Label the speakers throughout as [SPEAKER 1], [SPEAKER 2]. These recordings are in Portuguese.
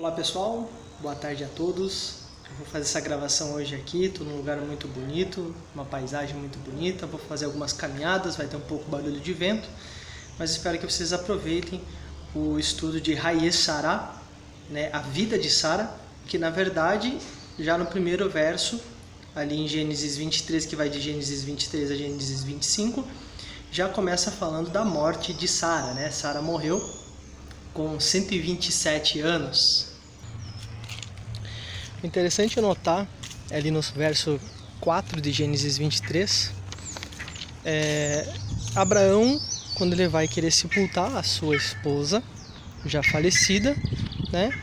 [SPEAKER 1] Olá pessoal, boa tarde a todos. Eu vou fazer essa gravação hoje aqui, estou num lugar muito bonito, uma paisagem muito bonita. Vou fazer algumas caminhadas, vai ter um pouco de barulho de vento, mas espero que vocês aproveitem o estudo de Hayye Sarah, né, a vida de Sara, que na verdade, já no primeiro verso, ali em Gênesis 23, que vai de Gênesis 23 a Gênesis 25, já começa falando da morte de Sara, né? Sara morreu com 127 anos. O interessante é notar, ali no verso 4 de Gênesis 23, Abraão, quando ele vai querer sepultar a sua esposa, já falecida, né?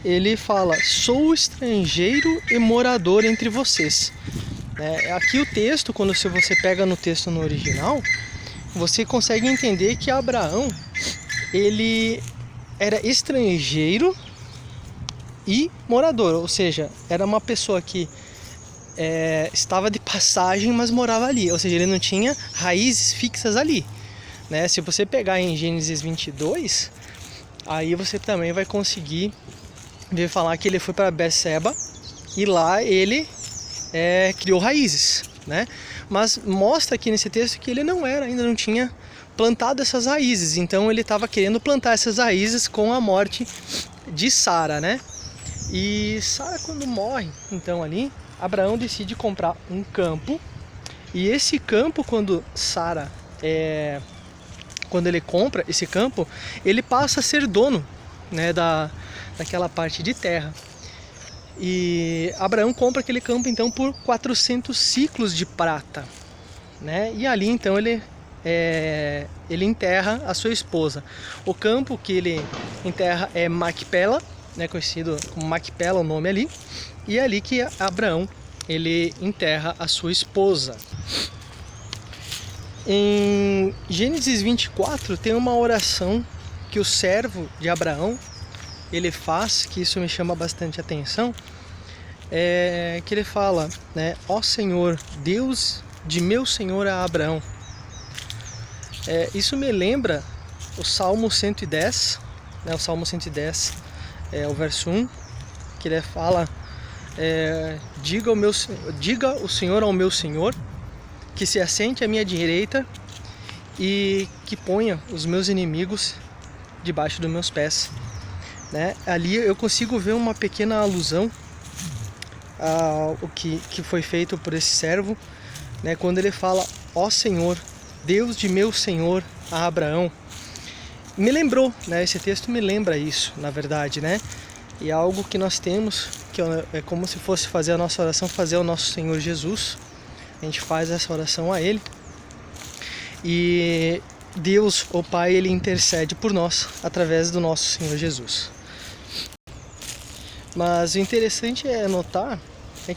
[SPEAKER 1] Ele fala, sou estrangeiro e morador entre vocês. Aqui o texto, quando você pega no texto no original, você consegue entender que Abraão, ele era estrangeiro e morador, ou seja, era uma pessoa que estava de passagem, mas morava ali, ou seja, ele não tinha raízes fixas ali, né? Se você pegar em Gênesis 22, aí você também vai conseguir ver falar que ele foi para Berseba e lá ele criou raízes, né? Mas mostra aqui nesse texto que ele ainda não tinha plantado essas raízes, então ele estava querendo plantar essas raízes com a morte de Sara, né? E Sara, quando morre, então ali, Abraão decide comprar um campo, e esse campo, quando ele compra esse campo, ele passa a ser dono, né, daquela parte de terra. E Abraão compra aquele campo então por 400 ciclos de prata, né? E ali então ele enterra a sua esposa. O campo que ele enterra é Macpela, né, conhecido como Macpela o nome ali, e é ali que Abraão ele enterra a sua esposa. Em Gênesis 24 tem uma oração que o servo de Abraão ele faz, que isso me chama bastante atenção, que ele fala, né, ó Senhor, Deus de meu Senhor a Abraão. Isso me lembra o Salmo 110, né, o Salmo 110, o verso 1, que ele fala, diga o Senhor ao meu Senhor, que se assente à minha direita e que ponha os meus inimigos debaixo dos meus pés. Né? Ali eu consigo ver uma pequena alusão ao que foi feito por esse servo, né? Quando ele fala, ó Senhor, Deus de meu Senhor a Abraão. Me lembrou, né? Esse texto me lembra isso, na verdade, né? E é algo que nós temos, que é como se fosse fazer a nossa oração, fazer ao nosso Senhor Jesus. A gente faz essa oração a Ele. E Deus, o Pai, Ele intercede por nós através do nosso Senhor Jesus. Mas o interessante é notar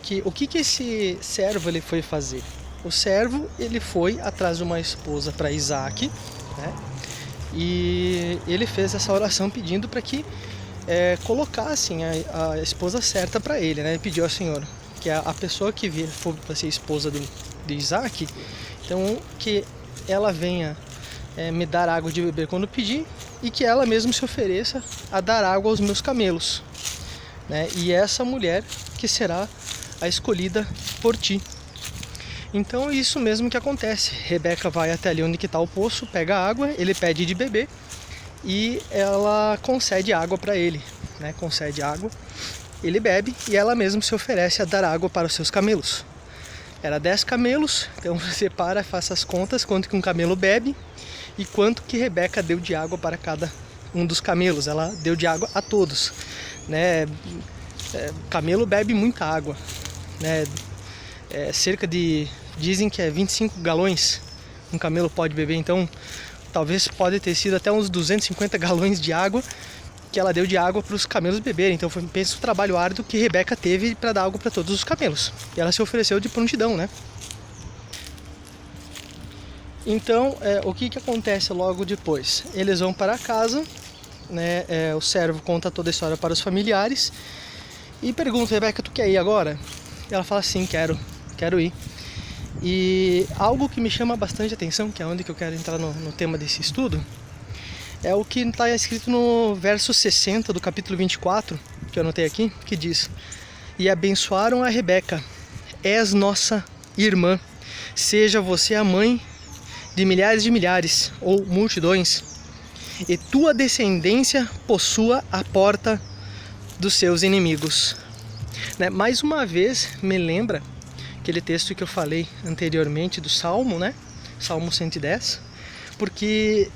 [SPEAKER 1] que o que esse servo ele foi fazer. O servo ele foi atrás de uma esposa para Isaac, né? E ele fez essa oração pedindo para que colocassem a esposa certa para ele, né? Ele pediu ao Senhor que a pessoa que for para ser esposa de Isaac, então que ela venha me dar água de beber quando pedir e que ela mesma se ofereça a dar água aos meus camelos, né? E essa mulher que será a escolhida por ti. Então é isso mesmo que acontece. Rebeca vai até ali onde está o poço, pega a água, ele pede de beber e ela concede água para ele, né? Concede água, ele bebe e ela mesma se oferece a dar água para os seus camelos. Era 10 camelos, então você faça as contas, quanto que um camelo bebe e quanto que Rebeca deu de água para cada um dos camelos. Ela deu de água a todos, né? Camelo bebe muita água, né? Dizem que 25 galões um camelo pode beber, então talvez pode ter sido até uns 250 galões de água que ela deu de água para os camelos beberem. Então pensa o trabalho árduo que Rebeca teve para dar água para todos os camelos. E ela se ofereceu de prontidão, né? Então, o que acontece logo depois? Eles vão para casa, né? O servo conta toda a história para os familiares e pergunta, Rebeca, tu quer ir agora? E ela fala, sim, quero ir. E algo que me chama bastante atenção, que é onde que eu quero entrar no tema desse estudo, é o que está escrito no verso 60 do capítulo 24, que eu anotei aqui, que diz: e abençoaram a Rebeca, és nossa irmã, seja você a mãe de milhares ou multidões, e tua descendência possua a porta dos seus inimigos. Né? Mais uma vez me lembra aquele texto que eu falei anteriormente do Salmo, né? Salmo 110, porque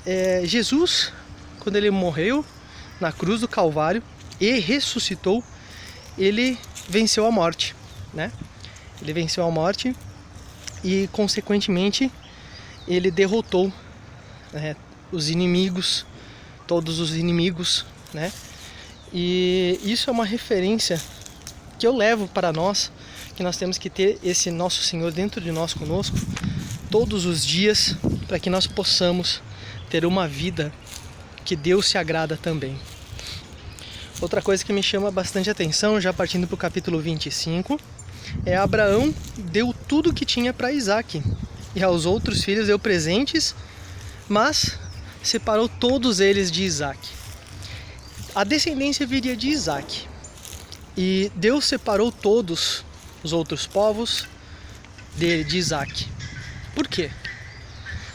[SPEAKER 1] Jesus, quando ele morreu na cruz do Calvário e ressuscitou, ele venceu a morte, né? Ele venceu a morte e, consequentemente, ele derrotou os inimigos, todos os inimigos, né? E isso é uma referência que eu levo para nós, que nós temos que ter esse nosso Senhor dentro de nós conosco todos os dias, para que nós possamos ter uma vida que Deus se agrada também. Outra coisa que me chama bastante atenção, já partindo para o capítulo 25, é Abraão deu tudo o que tinha para Isaac, e aos outros filhos deu presentes, mas separou todos eles de Isaac. A descendência viria de Isaac, e Deus separou todos os outros povos de Isaac. Por quê?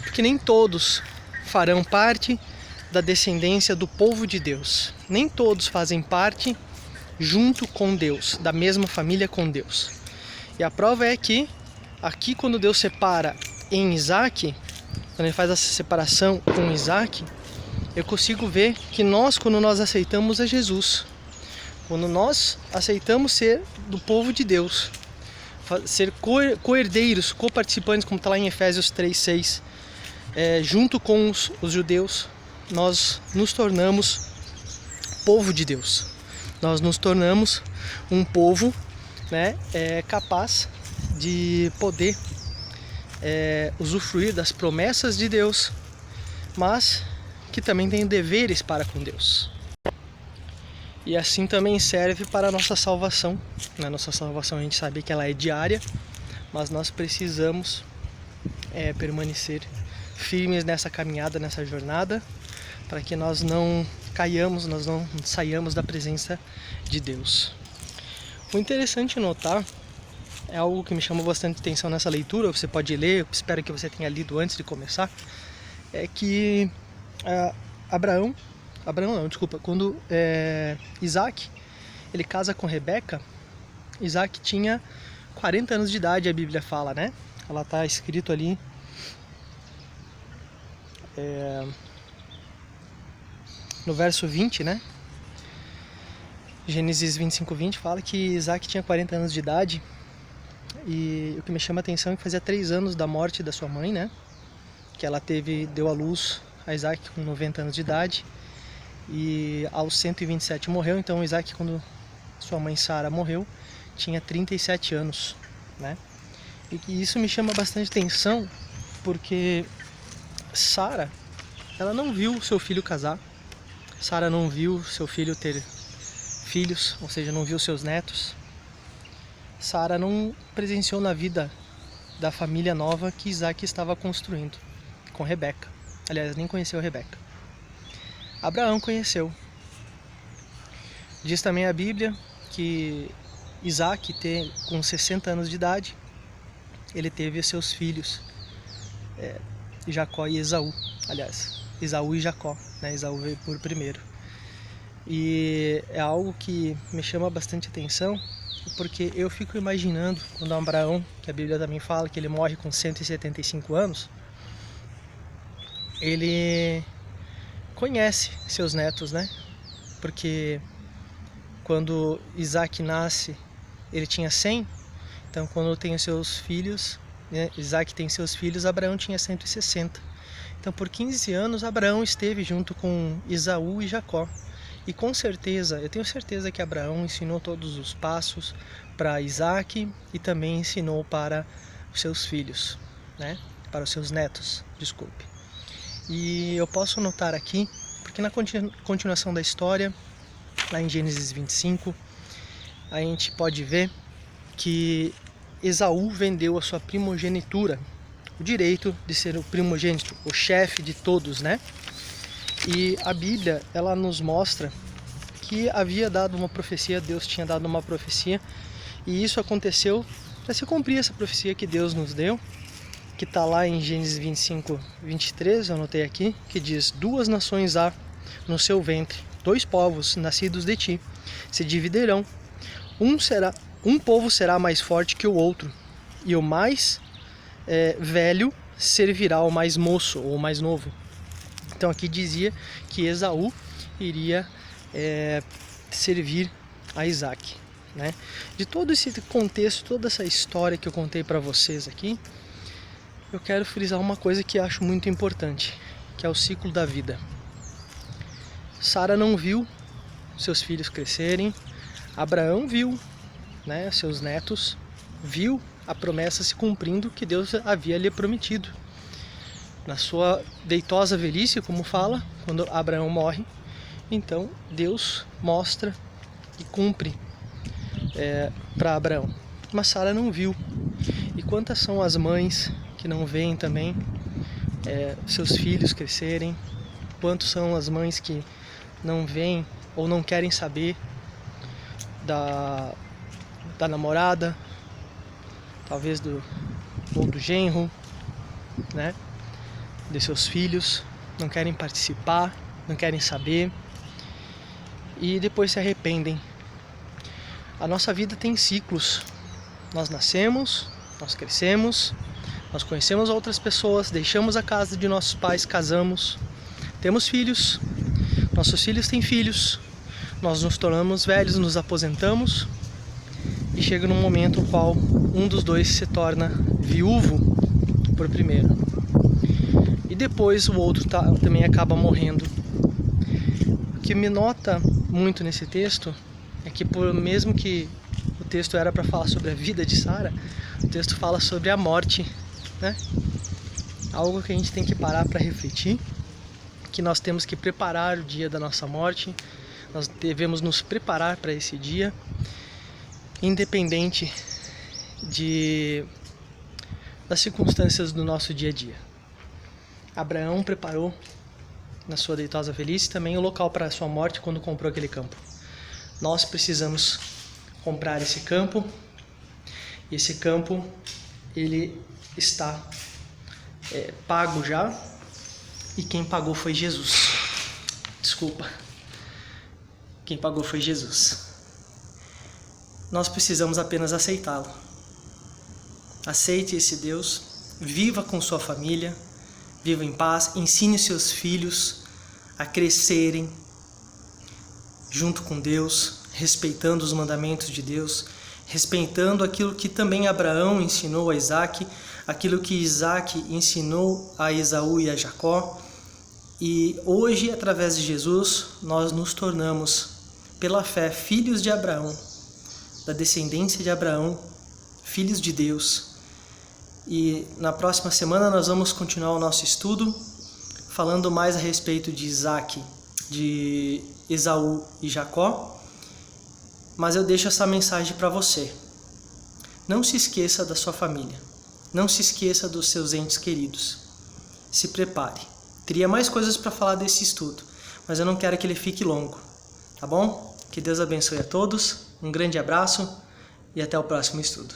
[SPEAKER 1] Porque nem todos farão parte da descendência do povo de Deus. Nem todos fazem parte junto com Deus, da mesma família com Deus. E a prova é que aqui, quando Deus separa em Isaac, quando ele faz essa separação com Isaac, eu consigo ver que quando nós aceitamos a Jesus, quando nós aceitamos ser do povo de Deus, ser co-herdeiros, co-participantes, como está lá em Efésios 3:6, junto com os judeus, nós nos tornamos povo de Deus. Nós nos tornamos um povo, né, capaz de poder usufruir das promessas de Deus, mas que também tem deveres para com Deus. E assim também serve para a nossa salvação. Na nossa salvação a gente sabe que ela é diária, mas nós precisamos permanecer firmes nessa caminhada, nessa jornada, para que nós não caiamos, nós não saiamos da presença de Deus. O interessante notar, é algo que me chamou bastante atenção nessa leitura, você pode ler, eu espero que você tenha lido antes de começar, é que quando Isaac ele casa com Rebeca, Isaac tinha 40 anos de idade, a Bíblia fala, né? Ela está escrito ali no verso 20, né? Gênesis 25:20 fala que Isaac tinha 40 anos de idade, e o que me chama a atenção é que fazia 3 anos da morte da sua mãe, né? Que ela deu à luz a Isaac com 90 anos de idade, e aos 127 morreu. Então Isaac, quando sua mãe Sara morreu, tinha 37 anos, né? E isso me chama bastante atenção, porque Sara, ela não viu seu filho casar, Sara não viu seu filho ter filhos, ou seja, não viu seus netos. Sara não presenciou na vida da família nova que Isaac estava construindo com Rebeca. Aliás, nem conheceu Rebeca. Abraão conheceu. Diz também a Bíblia que Isaac, com 60 anos de idade, ele teve seus filhos, Jacó e Esaú. Aliás, Esaú e Jacó, né? Esaú veio por primeiro. E é algo que me chama bastante atenção, porque eu fico imaginando quando Abraão, que a Bíblia também fala que ele morre com 175 anos, ele conhece seus netos, né? Porque quando Isaac nasce, ele tinha 100, então quando tem os seus filhos, né? Isaac tem seus filhos, Abraão tinha 160. Então por 15 anos Abraão esteve junto com Esaú e Jacó. E com certeza, eu tenho certeza que Abraão ensinou todos os passos para Isaac e também ensinou para os seus filhos, né? Para os seus netos, desculpe. E eu posso notar aqui, porque na continuação da história, lá em Gênesis 25, a gente pode ver que Esaú vendeu a sua primogenitura, o direito de ser o primogênito, o chefe de todos, né? E a Bíblia, ela nos mostra que havia dado uma profecia, Deus tinha dado uma profecia, e isso aconteceu para se cumprir essa profecia que Deus nos deu, que está lá em Gênesis 25, 23, eu anotei aqui, que diz: 2 nações há no seu ventre, 2 povos nascidos de ti, se dividirão, um povo será mais forte que o outro, e o mais velho servirá ao mais moço ou mais novo. Então aqui dizia que Esaú iria servir a Isaac, né? De todo esse contexto, toda essa história que eu contei para vocês aqui, eu quero frisar uma coisa que acho muito importante, que é o ciclo da vida. Sara não viu seus filhos crescerem, Abraão viu, né, seus netos, viu a promessa se cumprindo que Deus havia lhe prometido. Na sua deitosa velhice, como fala, quando Abraão morre, então Deus mostra e cumpre para Abraão. Mas Sara não viu. E quantas são as mães que não veem também seus filhos crescerem? Quantos são as mães que não veem ou não querem saber da namorada, talvez do genro, né, de seus filhos, não querem participar, não querem saber e depois se arrependem. A nossa vida tem ciclos. Nós nascemos, nós crescemos, nós conhecemos outras pessoas, deixamos a casa de nossos pais, casamos, temos filhos, nossos filhos têm filhos, nós nos tornamos velhos, nos aposentamos e chega num momento no qual um dos dois se torna viúvo por primeiro. E depois o outro também acaba morrendo. O que me nota muito nesse texto é que, mesmo que o texto era para falar sobre a vida de Sara, o texto fala sobre a morte, né? Algo que a gente tem que parar para refletir, que nós temos que preparar o dia da nossa morte, nós devemos nos preparar para esse dia, independente das circunstâncias do nosso dia a dia. Abraão preparou na sua deitosa velhice também o local para a sua morte quando comprou aquele campo. Nós precisamos comprar esse campo, e esse campo ele está pago já, e quem pagou foi Jesus. Desculpa. Quem pagou foi Jesus. Nós precisamos apenas aceitá-lo. Aceite esse Deus, viva com sua família, viva em paz, ensine seus filhos a crescerem junto com Deus, respeitando os mandamentos de Deus, respeitando aquilo que também Abraão ensinou a Isaac, aquilo que Isaac ensinou a Esaú e a Jacó. E hoje, através de Jesus, nós nos tornamos, pela fé, filhos de Abraão, da descendência de Abraão, filhos de Deus. E na próxima semana nós vamos continuar o nosso estudo, falando mais a respeito de Isaac, de Esaú e Jacó. Mas eu deixo essa mensagem para você. Não se esqueça da sua família. Não se esqueça dos seus entes queridos. Se prepare. Teria mais coisas para falar desse estudo, mas eu não quero que ele fique longo. Tá bom? Que Deus abençoe a todos. Um grande abraço e até o próximo estudo.